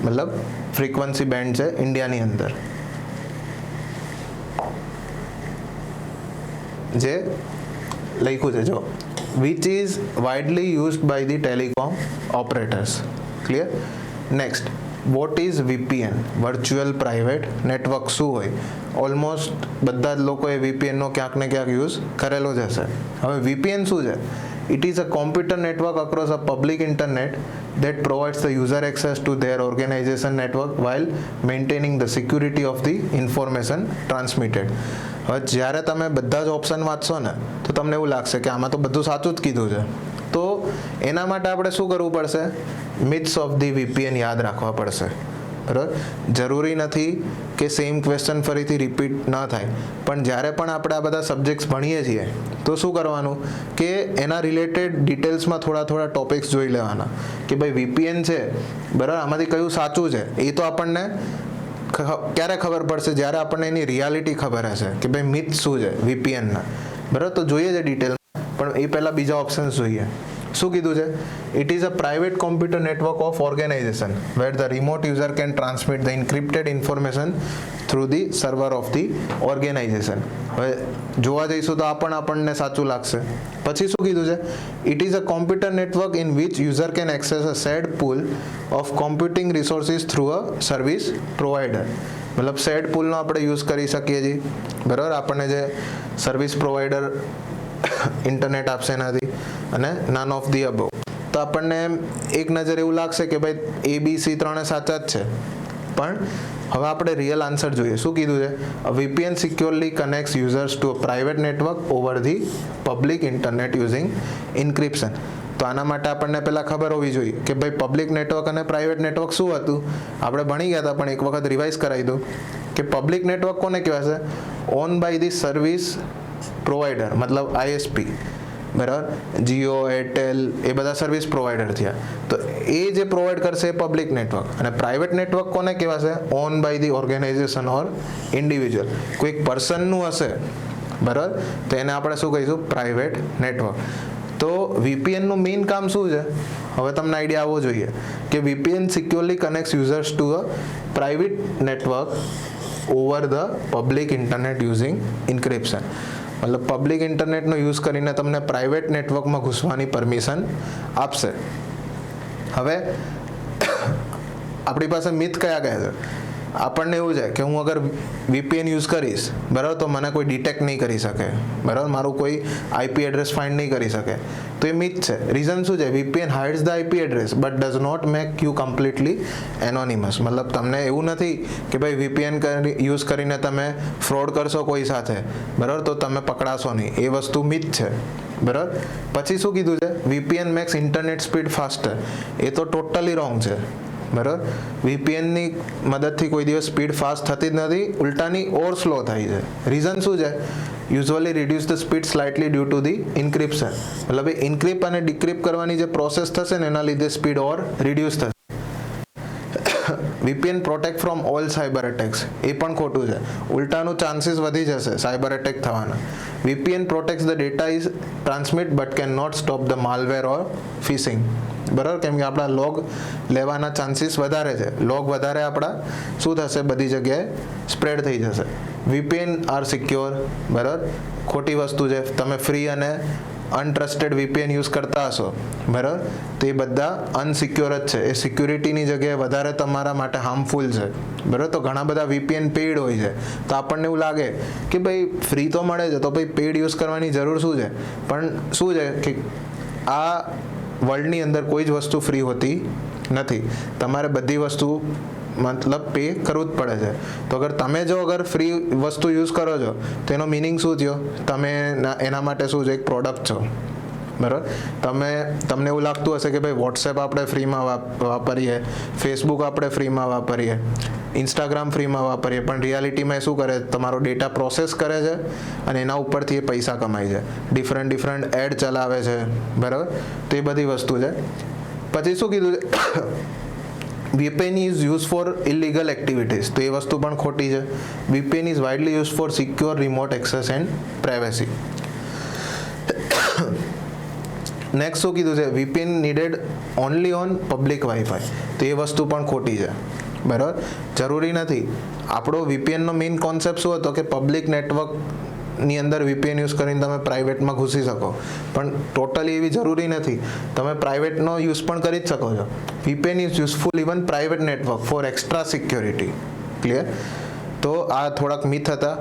મતલબ ફ્રીક્વન્સી બેન્ડ છે ઇન્ડિયાની અંદર, જે લખ્યું છે જો, which is widely used by the telecom operators. Clear? Next, what is VPN? Virtual private network શું હોય? ઓલમોસ્ટ બધા જ લોકોએ VPNનો ક્યાંક ને ક્યાંક યુઝ કરેલો જ હશે. હવે VPN શું છે? It is a computer network across a public internet that provides the user access to their organization network while maintaining the security of the information transmitted. હવે જ્યારે તમે બધા જ ઓપ્શન વાંચશો ને તો તમને એવું લાગશે કે આમાં તો બધું સાચું જ કીધું છે. તો એના માટે આપણે શું કરવું પડશે? મિથ્સ ઓફ ધી VPN યાદ રાખવા પડશે, બરાબર? જરૂરી નથી કે સેમ ક્વેશ્ચન ફરીથી રિપીટ ન થાય, પણ જ્યારે પણ આપણે આ બધા સબ્જેક્ટ્સ ભણીએ છીએ તો શું કરવાનું કે એના રિલેટેડ ડિટેલ્સમાં થોડા થોડા ટોપિક્સ જોઈ લેવાના કે ભાઈ VPN છે, બરાબર? આમાંથી કયું સાચું છે એ તો આપણને ક્યારે ખબર પડશે? જ્યારે આપણને એની રિયાલિટી ખબર હશે કે ભાઈ મિથ શું છે VPNના, બરાબર? તો જોઈએ છે ડિટેલ, પણ એ પહેલાં બીજા ઓપ્શન્સ જોઈએ. શું કીધું છે? It is a private computer network of organisation where the remote user can transmit the encrypted information through the server of the organisation. હવે જોવા જઈશું તો આપણને સાચું લાગશે. પછી શું કીધું છે? It is a computer network in which user can access a shared pool of computing resources through a service provider. મતલબ શેર્ડ પૂલનો આપણે યુઝ કરી શકીએ છીએ, બરાબર? આપણને જે સર્વિસ પ્રોવાઈડર ઇન્ટરનેટ આપશે એનાથી, અને નન ઓફ ધી અબવ. તો આપણને એક નજર એવું લાગશે કે ભાઈ ABC ત્રણે સાચા જ છે, પણ હવે આપણે રિયલ આન્સર જોઈએ. શું કીધું છે? VPN securely connects users to a private network over the public internet using encryption. તો આના માટે આપણને પહેલાં ખબર હોવી જોઈએ કે ભાઈ પબ્લિક નેટવર્ક અને પ્રાઇવેટ નેટવર્ક શું હતું. આપણે ભણી ગયા હતા, પણ એક વખત રિવાઇઝ કરાવી દઉં કે પબ્લિક નેટવર્ક કોને કહેવાશે? Own by the service provider, મતલબ ISP, બરાબર, જીઓ, એરટેલ એ બધા સર્વિસ પ્રોવાઈડર થયા. તો એ જે પ્રોવાઈડ કરશે એ પબ્લિક નેટવર્ક. અને પ્રાઇવેટ નેટવર્ક કોને કહેવાશે? Own by the organization or individual. કોઈક પર્સનનું હશે, બરાબર, તો એને આપણે શું કહીશું? Private network. તો વીપીએનનું મેઇન કામ શું છે? હવે તમને આઈડિયા આવવો જોઈએ કે VPN securely connects users to a private network over the public internet using encryption. મતલબ પબ્લિક ઇન્ટરનેટનો યુઝ કરીને તમને પ્રાઇવેટ નેટવર્કમાં ઘૂસવાની પરમિશન આપશે. હવે આપણી પાસે મિથ કયા કયા છે? આપણને એવું છે કે હું અગર વીપીએન યુઝ કરીશ, બરાબર, તો મને કોઈ ડિટેક્ટ નહીં કરી શકે, બરાબર, મારું કોઈ આઈપી એડ્રેસ ફાઇન્ડ નહીં કરી શકે. તો એ મિથ છે. રીઝન શું છે? VPN hides the IP address but does not make you completely anonymous. મતલબ તમને એવું નથી કે ભાઈ વીપીએન યુઝ કરીને તમે ફ્રોડ કરશો કોઈ સાથે, બરાબર, તો તમે પકડાશો નહીં. એ વસ્તુ મિથ છે, બરાબર. પછી શું કીધું છે? VPN makes internet speed faster. એ તો ટોટલી રોંગ છે, બરાબર. વીપીએનની મદદથી કોઈ દિવસ સ્પીડ ફાસ્ટ થતી જ નથી, ઉલટાની ઓર સ્લો થાય છે. રીઝન શું છે? Usually reduce the speed slightly due to the encryption. મતલબ એ ઇન્ક્રિપ્ટ અને ડિક્રિપ્ટ કરવાની જે પ્રોસેસ થશે ને એના લીધે સ્પીડ ઓર રિડ્યુસ થશે. VPN protect from all cyber attacks. એ પણ ખોટું છે. ઉલટાનું ચાન્સીસ વધી જશે સાયબર અટેક થવાના. VPN protects the data is transmit but can not stop the malware or phishing. બરાબર, કેમ કે આપણા લોગ લેવાના ચાન્સીસ વધારે છે. લોગ વધારે આપણા શું થશે? બધી જગ્યાએ સ્પ્રેડ થઈ જશે. વીપીએન આર સિક્યોર, બરાબર, ખોટી વસ્તુ છે. તમે ફ્રી અને અનટ્રસ્ટેડ વીપીએન યુઝ કરતા હશો, બરાબર, તો એ બધા અનસિક્યોર જ છે. એ સિક્યુરિટીની જગ્યાએ વધારે તમારા માટે હાર્મફુલ છે, બરાબર. તો ઘણા બધા વીપીએન પેઇડ હોય છે. તો આપણને એવું લાગે કે ભાઈ ફ્રી તો મળે છે, તો ભાઈ પેઇડ યુઝ કરવાની જરૂર શું છે? પણ શું છે કે આ વર્લ્ડની અંદર કોઈ જ વસ્તુ ફ્રી હોતી નથી. તમારે બધી વસ્તુ મતલબ પે કરવું જ પડે છે. તો અગર ફ્રી વસ્તુ યુઝ કરો છો તો એનો મિનિંગ શું થયો? તમે એના માટે શું છે? એક પ્રોડક્ટ છો, બરાબર. તમને એવું લાગતું હશે કે ભાઈ વોટ્સએપ આપણે ફ્રીમાં વાપરીએ, ફેસબુક આપણે ફ્રીમાં વાપરીએ, ઇન્સ્ટાગ્રામ ફ્રીમાં વાપરીએ, પણ રિયાલિટીમાં શું કરે? તમારો ડેટા પ્રોસેસ કરે છે અને એના ઉપરથી એ પૈસા કમાય છે. ડિફરન્ટ એડ ચલાવે છે, બરાબર. તો એ બધી વસ્તુ છે. પછી શું કીધું છે? VPN is used for illegal activities. તો એ વસ્તુ પણ ખોટી છે. VPN is widely used for secure remote access and privacy. Next શું કીધું છે? VPN needed only on public Wi-Fi. તો એ વસ્તુ પણ ખોટી છે, બરાબર. જરૂરી નથી. આપણો VPN નો મેઇન કોન્સેપ્ટ શું હતો? કે પબ્લિક નેટવર્કની અંદર VPN યુઝ કરીને તમે પ્રાઇવેટમાં ઘૂસી શકો. પણ ટોટલી એવી જરૂરી નથી. તમે પ્રાઇવેટનો યુઝ પણ કરી જ શકો છો. VPN is useful even private network four extra security. Clear? તો આ થોડાક મિથ હતા.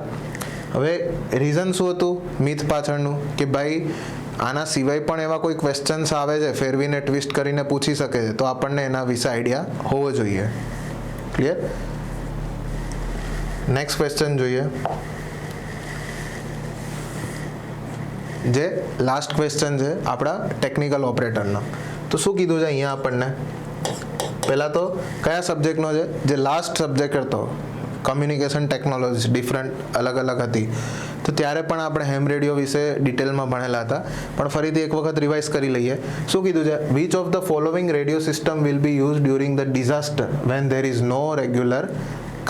હવે રીઝન શું હતું મિથ પાછળનું? કે ભાઈ આના સિવાય પણ એવા કોઈ ક્વેશ્ચન્સ આવે છે, ફેરવીને ટ્વિસ્ટ કરીને પૂછી શકે છે, તો આપણને એના વિશે આઈડિયા હોવો જોઈએ. ક્લિયર? નેક્સ્ટ ક્વેશ્ચન જોઈએ, જે લાસ્ટ ક્વેશ્ચન છે આપણા ટેકનિકલ ઓપરેટરનો. તો શું કીધું છે અહીંયા આપણને? પહેલાં તો કયા સબ્જેક્ટનો છે? જે લાસ્ટ સબ્જેક્ટ હતો કમ્યુનિકેશન ટેકનોલોજી, ડિફરન્ટ અલગ હતી. તો ત્યારે પણ આપણે હેમ રેડિયો વિશે ડિટેલમાં ભણેલા હતા, પણ ફરીથી એક વખત રિવાઇઝ કરી લઈએ. શું કીધું છે? Which of the following radio system will be use during the disaster when there is no regular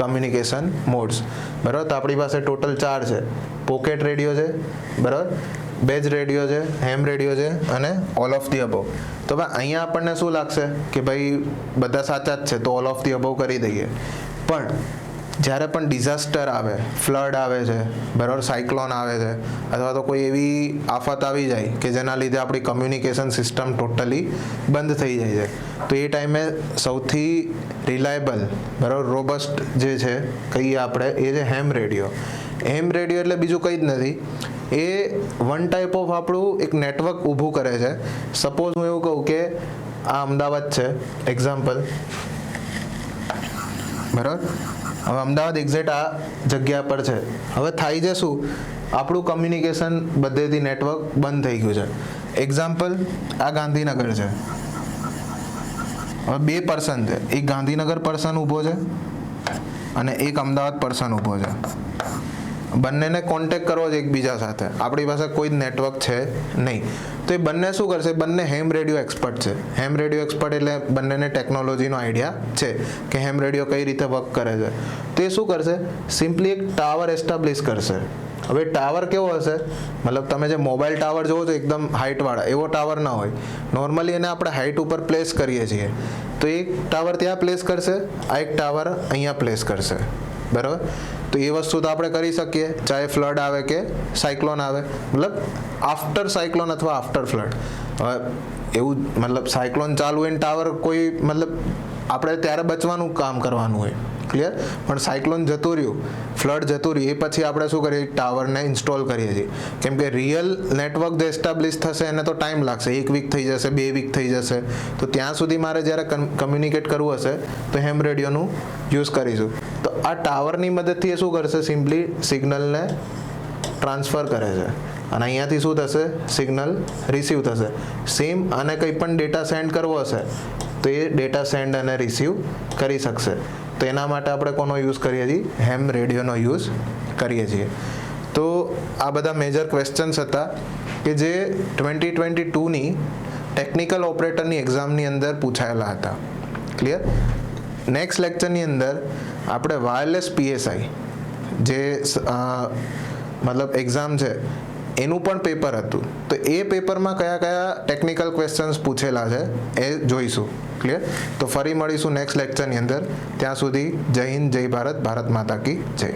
communication modes. બરાબર. તો આપણી પાસે ટોટલ 4 છે. પોકેટ રેડિયો છે, બરાબર, બેઝ રેડિયો છે, હેમ રેડિયો છે અને ઓલ ઓફ ધી અબવ. તો ભાઈ અહીંયા આપણને શું લાગશે કે ભાઈ બધા સાચા જ છે, તો ઓલ ઓફ ધી અબવ કરી દઈએ. પણ જ્યારે પણ ડિઝાસ્ટર આવે, ફ્લડ આવે છે, બરાબર, સાયક્લોન આવે છે, અથવા તો કોઈ એવી આફત આવી જાય કે જેના લીધે આપણી કમ્યુનિકેશન સિસ્ટમ ટોટલી બંધ થઈ જાય છે, તો એ ટાઈમે સૌથી રિલાયબલ, બરાબર, રોબસ્ટ જે છે કહીએ આપણે, એ છે હેમ રેડિયો. હેમ રેડિયો એટલે બીજું કંઈ જ નથી. એ વન ટાઈપ ઓફ આપણું એક નેટવર્ક ઊભું કરે છે. સપોઝ હું એવું કહું કે આ અમદાવાદ છે, એક્ઝામ્પલ, બરાબર. હવે અમદાવાદ એક્ઝેક્ટ આ જગ્યા પર છે. હવે થાય છે શું? આપણું કમ્યુનિકેશન બધેથી નેટવર્ક બંધ થઈ ગયું છે. એક્ઝામ્પલ, આ ગાંધીનગર છે. હવે 2 પર્સન છે. એક ગાંધીનગર પર્સન ઊભો છે અને એક અમદાવાદ પર્સન ઊભો છે. બંનેને કોન્ટેક્ટ કરવો છે એકબીજા સાથે. આપણી પાસે કોઈ જ નેટવર્ક છે નહીં. તો એ બંને શું કરશે, બંને હેમ રેડિયો એક્સપર્ટ છે. હેમ રેડિયો એક્સપર્ટ એટલે બંનેને ટેકનોલોજીનો આઈડિયા છે કે હેમ રેડિયો કઈ રીતે વર્ક કરે છે. તો એ શું કરશે, સિમ્પલી એક ટાવર એસ્ટાબ્લિશ કરશે. હવે ટાવર કેવો હશે, મતલબ તમે જે મોબાઈલ ટાવર જોવો છો એકદમ હાઇટવાળા, એવો ટાવર ના હોય. નોર્મલી એને આપણે હાઇટ ઉપર પ્લેસ કરીએ છીએ. તો એક ટાવર ત્યાં પ્લેસ કરશે, આ એક ટાવર અહીંયા પ્લેસ કરશે, બરાબર. તો એ વસ્તુ તો આપણે કરી શકીએ, ચાહે ફ્લડ આવે કે સાયક્લોન આવે, મતલબ આફ્ટર સાયક્લોન અથવા આફ્ટર ફ્લડ. હવે એવું મતલબ સાયક્લોન ચાલુ હોય ને ટાવર કોઈ મતલબ આપણે ત્યારે બચવાનું કામ કરવાનું હોય, ક્લિયર. પણ સાયક્લોન જતું રહ્યું, ફ્લડ જતું રહ્યું, એ પછી આપણે શું કરીએ, ટાવરને ઇન્સ્ટોલ કરીએ છીએ. કેમ કે રિયલ નેટવર્ક જે એસ્ટાબ્લિશ થશે એને તો ટાઈમ લાગશે, 1 વીક થઈ જશે, 2 વીક થઈ જશે. તો ત્યાં સુધી મારે જ્યારે કમ્યુનિકેટ કરવું હશે તો હેમ રેડિયોનું યુઝ કરીશું. તો આ ટાવરની મદદથી એ શું કરશે, સિમ્પલી સિગ્નલને ટ્રાન્સફર કરે છે અને અહીંયાથી શું થશે, સિગ્નલ રિસીવ થશે. સેમ આને કંઈ પણ ડેટા સેન્ડ કરવો હશે તો એ ડેટા સેન્ડ અને રિસીવ કરી શકશે. તો એના માટે આપણે કોનો યુઝ કરીએ છીએ, હેમ રેડિયોનો યુઝ કરીએ છીએ. તો આ બધા મેજર ક્વેશ્ચન્સ હતા કે જે 2022ની ટેકનિકલ ઓપરેટરની એક્ઝામની અંદર પૂછાયેલા હતા, ક્લિયર. નેક્સ્ટ લેક્ચરની અંદર આપણે વાયરલેસ પીએસઆઈ જે મતલબ એક્ઝામ છે એનું પણ પેપર હતું. તો એ પેપરમાં કયા કયા ટેકનિકલ ક્વેશ્ચન્સ પૂછેલા છે એ જોઈશું, ક્લિયર. તો ફરી મળીશું નેક્સ્ટ લેક્ચરની અંદર. ત્યાં સુધી જય હિન્દ, જય ભારત, ભારત માતા કી જય.